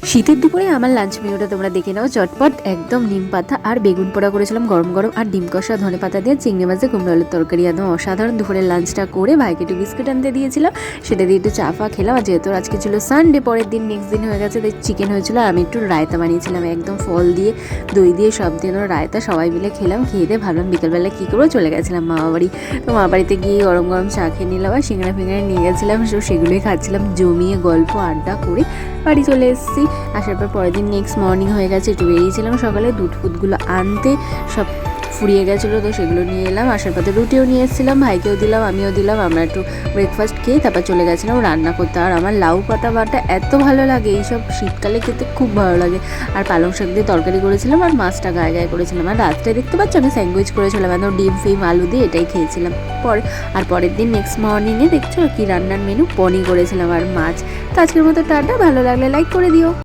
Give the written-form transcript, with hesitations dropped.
শীতের দুপুরে আমার লাঞ্চ মেনুটা তোমরা দেখে নাও চটপট। একদম নিম পাতা আর বেগুন পোড়া করেছিলাম গরম গরম, আর ডিম কষা, ধনে পাতা দিয়ে চিংড়ি মাছ দিয়ে কুমড়ো আলুর তরকারি। একদম অসাধারণ। দুপুরের লাঞ্চটা করে ভাইকে একটু বিস্কুট আনতে দিয়েছিলাম, সেটা দিয়ে একটু চা ফা খেলাম। আর যেহেতু আজকে ছিল সানডে, পরের দিন নেক্সট দিন হয়ে গেছে, তাই চিকেন হয়েছিল। আর আমি একটু রায়তা বানিয়েছিলাম, একদম ফল দিয়ে দই দিয়ে সব দিয়ে রায়তা। সবাই মিলে খেলাম। খেয়ে দিয়ে ভাবলাম বিকেলবেলা কী করবো, চলে গেছিলাম মামা বাড়ি। তো মামা বাড়িতে গিয়ে গরম গরম চা খেয়ে নিলাম, আর সিঙ্গাড়া ফিঙ্গাড়া নিয়ে গেছিলাম। সেগুলোই খাচ্ছিলাম, জমিয়ে গল্প আড্ডা করে বাড়ি চলে এসেছি। আসার পর পরের দিন নেক্সট মর্নিং হয়ে গেছে, একটু বেরিয়েছিলাম সকালে দুধ ফুধগুলো আনতে, সব ফুরিয়ে গেছিলো, তো সেগুলো নিয়ে এলাম। আসার পথে রুটিও নিয়ে এসেছিলাম, ভাইকেও দিলাম, আমিও দিলাম। আমরা একটু ব্রেকফাস্ট খেয়ে তারপর চলে গেছিলাম রান্না করতে। আর আমার লাউ পাতা বাটা এত ভালো লাগে, এইসব শীতকালে খেতে খুব ভালো লাগে। আর পালং শাক দিয়ে তরকারি করেছিলাম, আর মাছটা গায়ে গায়ে করেছিলাম। আর রাত্রে দেখতে পাচ্ছ আমি স্যান্ডউইচ করেছিলাম, একদম ডিম ফিম আলু দিয়ে এটাই খেয়েছিলাম। পরের দিন নেক্সট মর্নিংয়ে দেখছো কি রান্নার মেনু, পনির করেছিলাম আর মাছ। তো আজকের মতো টাটা, ভালো লাগলে লাইক করে দিও।